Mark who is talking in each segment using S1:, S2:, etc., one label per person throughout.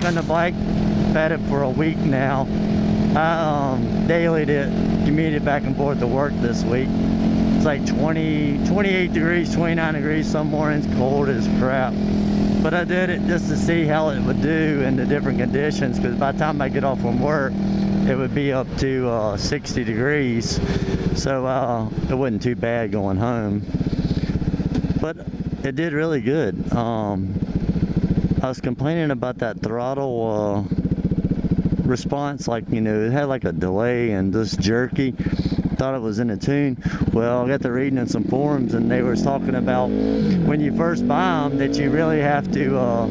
S1: running the bike, had it for a week now. I daily commuted back and forth to work this week. It's like 28 degrees, 29 degrees some mornings, cold as crap. But I did it just to see how it would do in the different conditions, because by the time I get off from work, it would be up to 60 degrees. So it wasn't too bad going home. But it did really good. I was complaining about that throttle response, like, you know, it had like a delay and just jerky. Thought it was in a tune. Well, I got to reading in some forums, and they were talking about when you first buy them that you really have to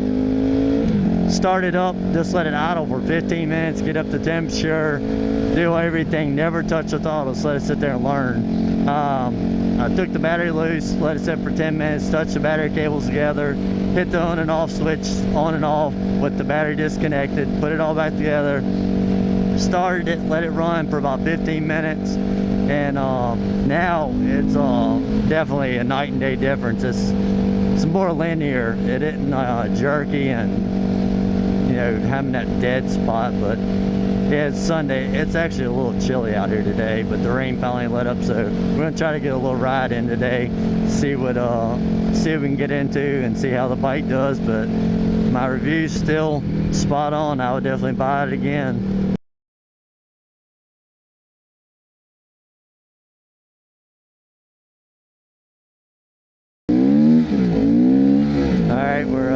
S1: start it up, just let it idle for 15 minutes, get up to temperature, do everything, never touch the throttle, just let it sit there and learn. I took the battery loose, let it sit for 10 minutes, touched the battery cables together, hit the on and off switch on and off with the battery disconnected, put it all back together, started it, let it run for about 15 minutes, and now it's definitely a night and day difference. It's more linear. It isn't jerky and, you know, having that dead spot. But yeah, it's Sunday. It's actually a little chilly out here today, but the rain finally let up, so we're gonna try to get a little ride in today, see what we can get into and see how the bike does. But my review's still spot on. I would definitely buy it again. Alright, we're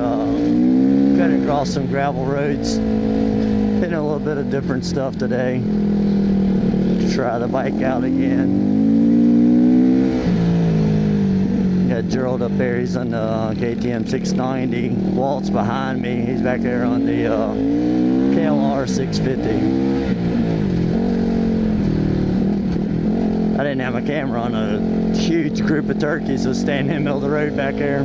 S1: cutting across some gravel roads, hitting a little bit of different stuff today to try the bike out again. Got Gerald up there, he's on the KTM 690. Walt's behind me, he's back there on the KLR 650. I didn't have my camera on a huge group of turkeys was standing in the middle of the road back there.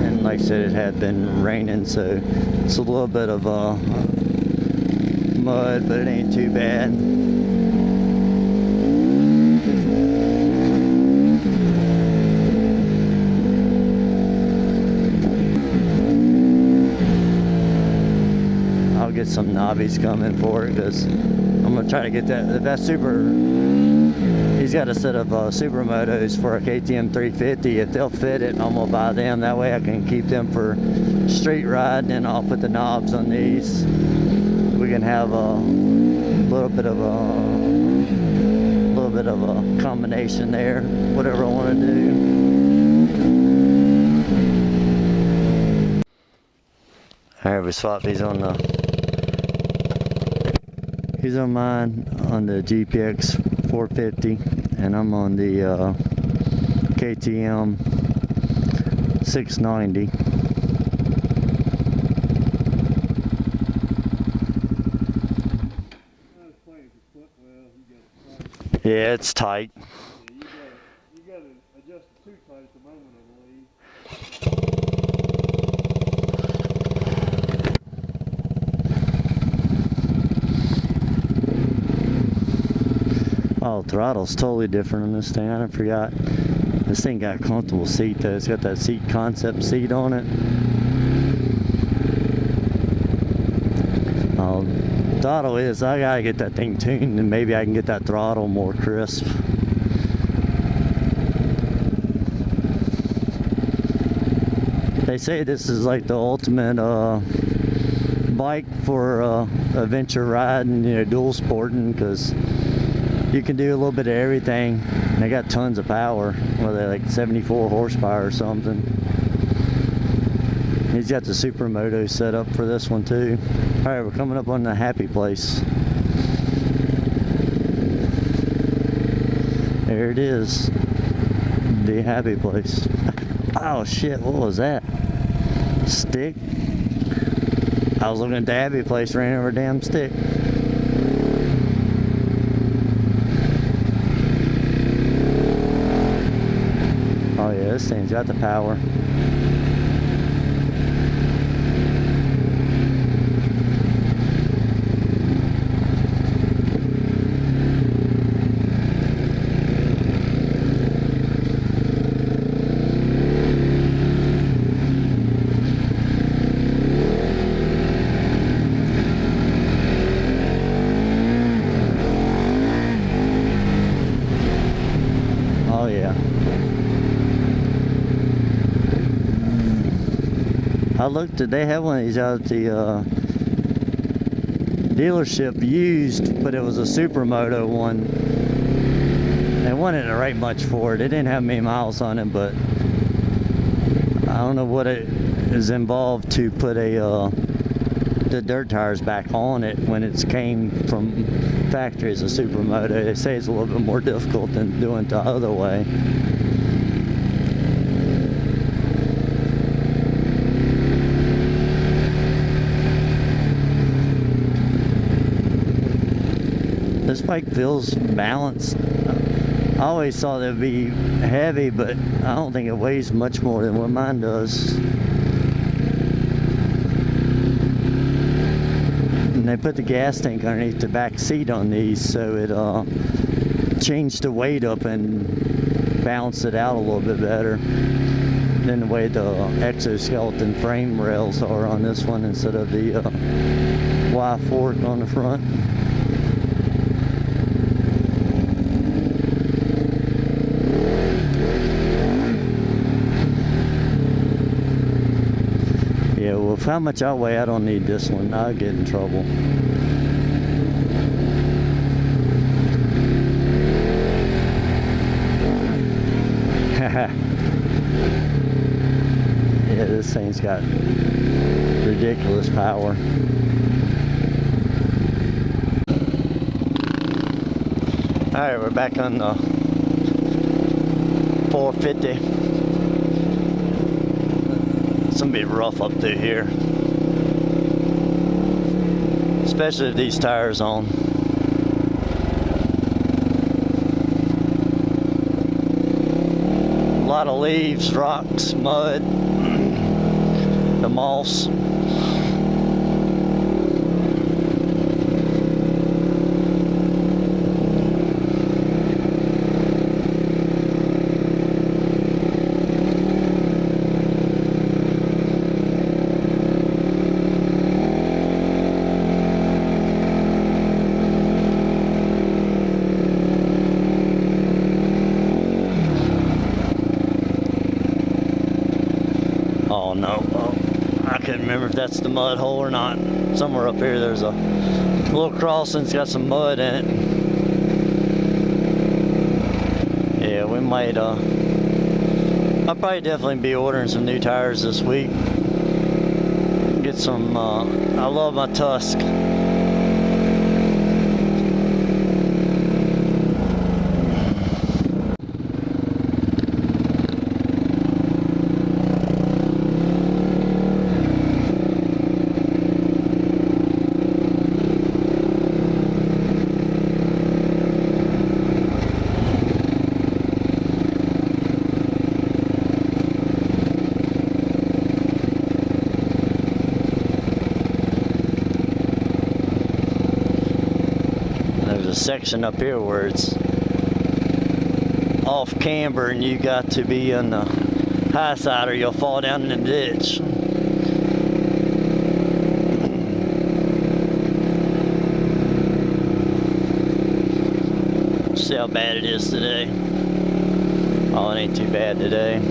S1: And like I said, it had been raining, so it's a little bit of mud, but it ain't too bad. Get some knobbies coming for it, because I'm gonna try to get that super. He's got a set of super motos for a KTM 350. If they'll fit it, I'm gonna buy them. That way I can keep them for street ride, and I'll put the knobs on these. We can have a little bit of a combination there, whatever I want to do. All right, we swapped these on the. He's on mine on the GPX 450, and I'm on the KTM 690. Yeah, it's tight.
S2: Yeah, you got to adjust it too tight at the moment, I believe.
S1: Oh, throttle's totally different on this thing. I forgot. This thing got a comfortable seat though. It's got that seat concept seat on it. Throttle is, I gotta get that thing tuned, and maybe I can get that throttle more crisp. They say this is like the ultimate bike for adventure riding, you know, dual sporting, because you can do a little bit of everything. They got tons of power, whether they're like 74 horsepower or something. He's got the Super Moto set up for this one too. All right, we're coming up on the happy place. There it is, the happy place. Oh shit, what was that? Stick? I was looking at the happy place, ran over a damn stick. Oh yeah, this thing's got the power. I looked at, they had one of these out at the dealership used, but it was a Supermoto one. They wanted to rate much for it. It didn't have many miles on it, but I don't know what it is involved to put the dirt tires back on it when it's came from factory as a Supermoto. They say it's a little bit more difficult than doing it the other way. This bike feels balanced. I always thought it would be heavy, but I don't think it weighs much more than what mine does. And they put the gas tank underneath the back seat on these, so it changed the weight up and balanced it out a little bit better than the way the exoskeleton frame rails are on this one instead of the Y fork on the front. Yeah, well, with how much I weigh, I don't need this one. I'll get in trouble. Yeah, this thing's got ridiculous power. Alright, we're back on the 450. It's gonna be rough up through here, especially with these tires on. A lot of leaves, rocks, mud, the moss. Oh no, I can't remember if that's the mud hole or not. Somewhere up here there's a little crossing that's got some mud in it. Yeah, we might, I'll probably definitely be ordering some new tires this week. Get some, I love my Tusk. Section up here where it's off camber and you got to be on the high side or you'll fall down in the ditch. See how bad it is today. Oh, it ain't too bad today.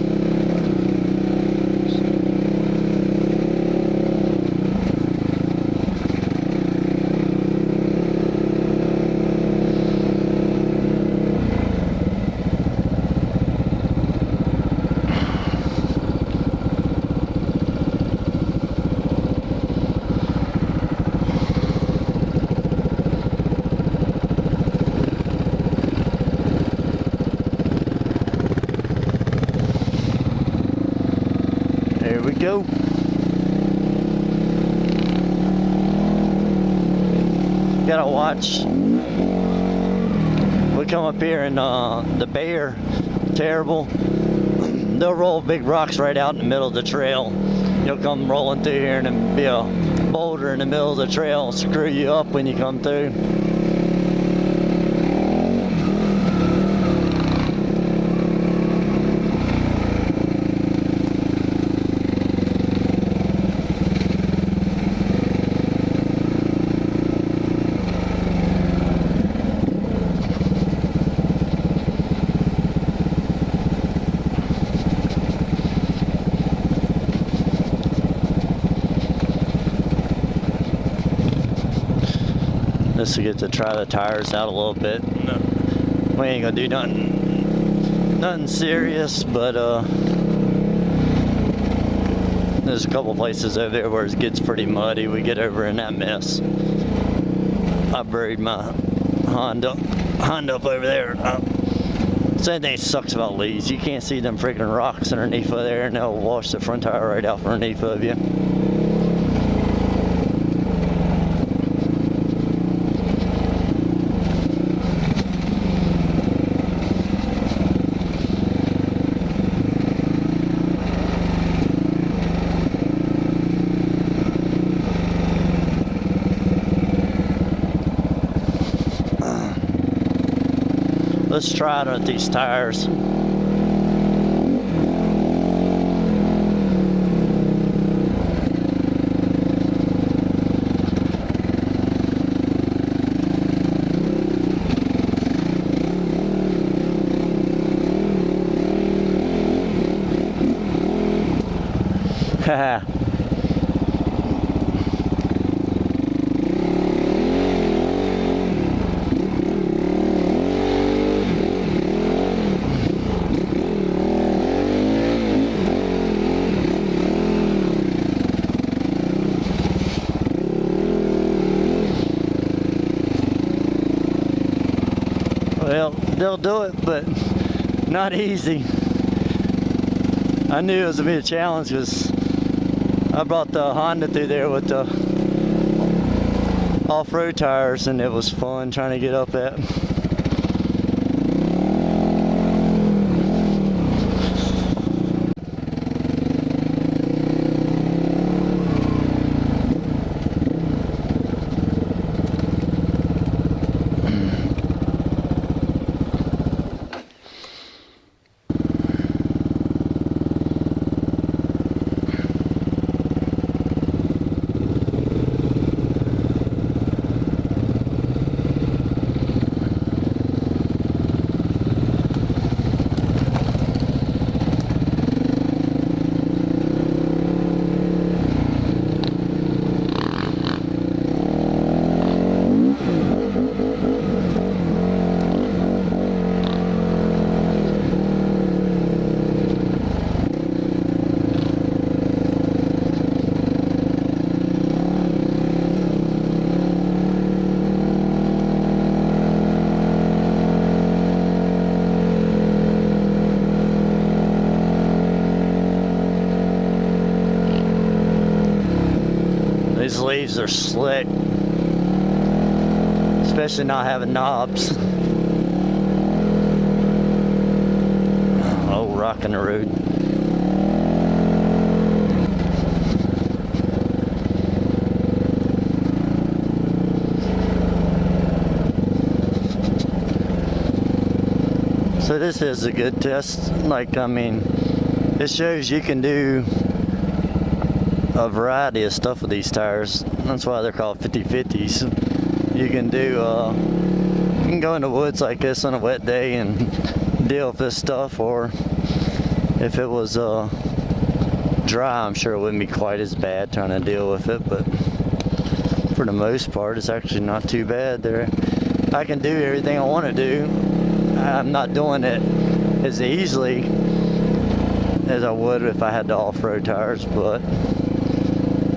S1: Go. Gotta watch. We come up here and the bear, terrible. They'll roll big rocks right out in the middle of the trail. You'll come rolling through here and there'll be a boulder in the middle of the trail and screw you up when you come through. just to get to try the tires out a little bit. No, we ain't gonna do nothing serious, but there's a couple places over there where it gets pretty muddy. We get over in that mess. I buried my Honda up over there. Same thing sucks about Lee's. You can't see them freaking rocks underneath of there, and they'll wash the front tire right out from underneath of you. Let's try it on these tires. Haha. Well, they'll do it, but not easy. I knew it was gonna be a challenge because I brought the Honda through there with the off-road tires, and it was fun trying to get up that. These leaves are slick, especially not having knobs. Oh, rocking the road. So this is a good test. Like, I mean, it shows you can do a variety of stuff with these tires. That's why they're called 50/50s. You can do, you can go in the woods like this on a wet day and deal with this stuff, or if it was dry, I'm sure it wouldn't be quite as bad trying to deal with it, but for the most part, it's actually not too bad. I can do everything I want to do. I'm not doing it as easily as I would if I had the off-road tires, but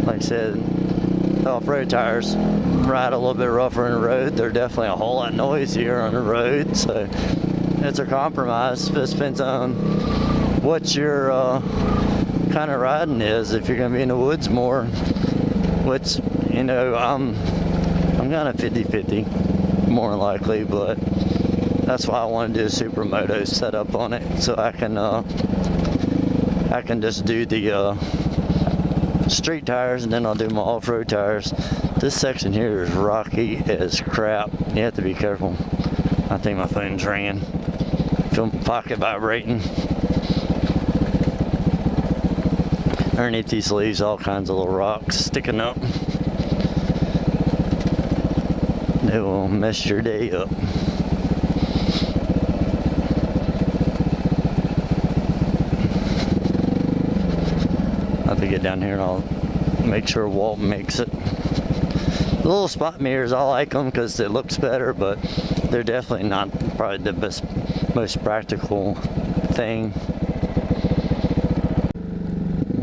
S1: like I said, off-road tires ride a little bit rougher on the road. They're definitely a whole lot noisier on the road, so it's a compromise. It depends on what your kind of riding is. If you're going to be in the woods more, which, you know, I'm kind of 50/50 more than likely, but that's why I want to do a Super Moto setup on it, so I can just do the street tires, and then I'll do my off-road tires. This section here is rocky as crap. You have to be careful. I think my phone's ringing. Feel my pocket vibrating. Underneath these leaves, all kinds of little rocks sticking up. They will mess your day up. I'll have to get down here and I'll make sure Walt makes it. The little spot mirrors, I like them because it looks better, but they're definitely not probably the best, most practical thing.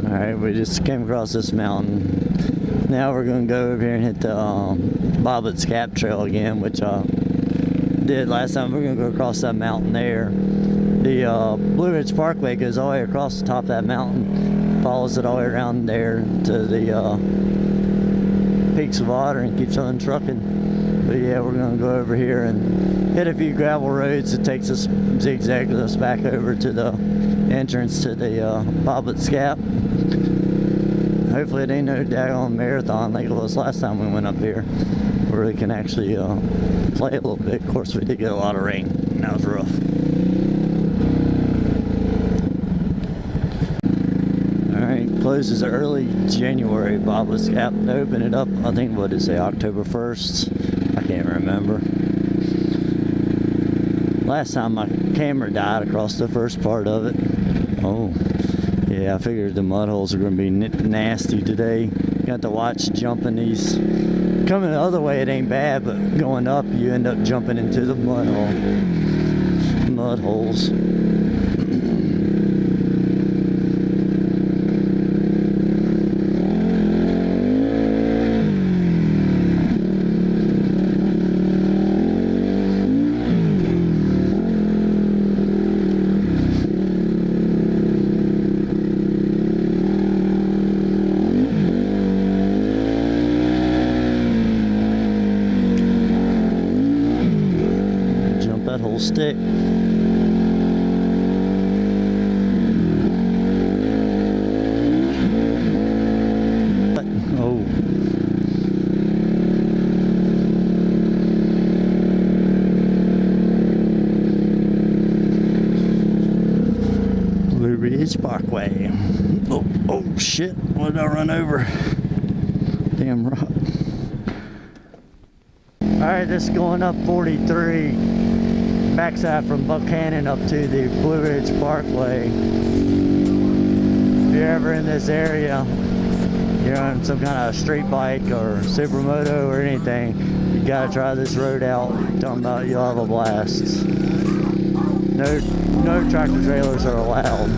S1: Alright, we just came across this mountain. Now we're going to go over here and hit the Bobbitt's Cap Trail again, which I did last time. We're going to go across that mountain there. The Blue Ridge Parkway goes all the way across the top of that mountain, follows it all the way around there to the peaks of water and keeps on trucking. But yeah, we're going to go over here and hit a few gravel roads. It takes us, zigzags us back over to the entrance to the Bobbitt's Cap. Hopefully it ain't no daggone marathon like it was last time we went up here, where we can actually play a little bit. Of course, we did get a lot of rain, and that was rough. Alright, closes early January, Bobbitt's Cap. They open it up, I think, what did it say, October 1st? I can't remember. Last time my camera died across the first part of it. Oh. Yeah, I figured the mud holes are going to be nasty today. Got to watch jumping these. Coming the other way, it ain't bad, but going up, you end up jumping into the mud holes. That whole stick. Oh. Blue Ridge Parkway. Oh shit, what did I run over? Damn rock. Alright, this is going up 43. Backside from Buchanan up to the Blue Ridge Parkway. If you're ever in this area, you're on some kind of street bike or supermoto or anything, you gotta try this road out. Talking about you'll have a blast. No tractor trailers are allowed.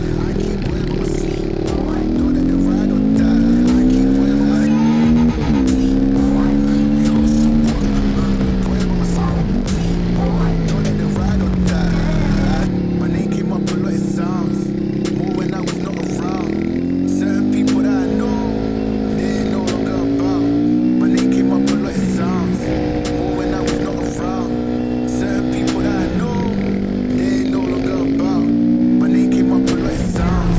S3: Sound.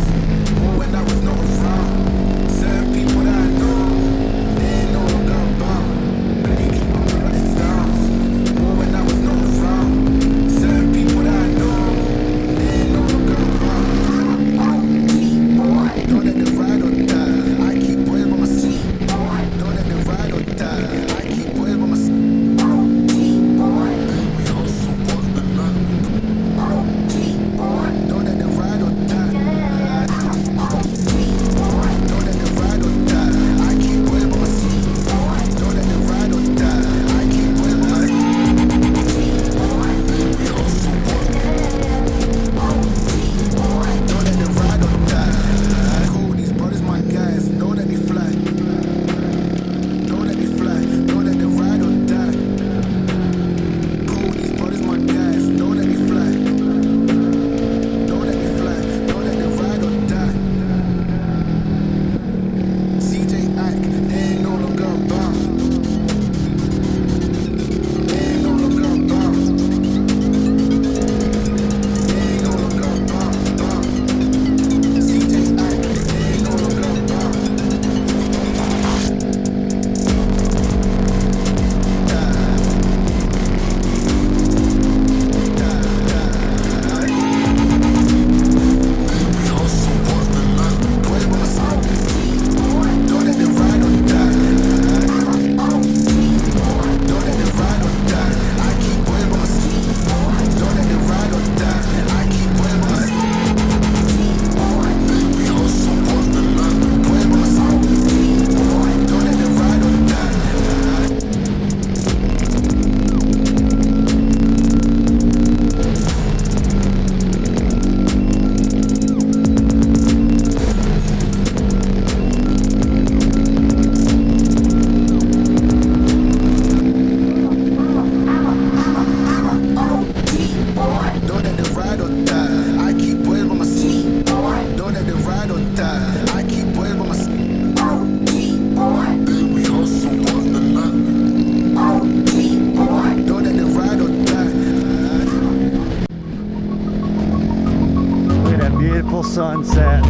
S1: sunset.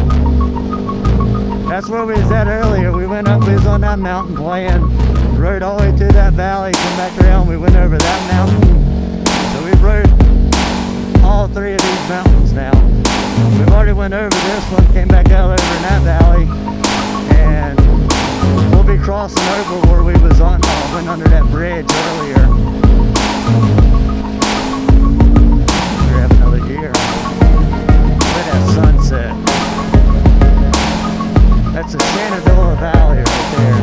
S1: That's where we was at earlier. We went up, we was on that mountain playing, rode all the way through that valley, came back around, we went over that mountain. So we rode all three of these mountains now. We've already went over this one, came back out over in that valley, and we'll be crossing over where we was on, went under that bridge earlier. Grab another gear. Look at that sunset. That's the Shenandoah Valley right there.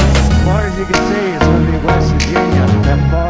S1: As far as you can see, it's going to be West Virginia, that far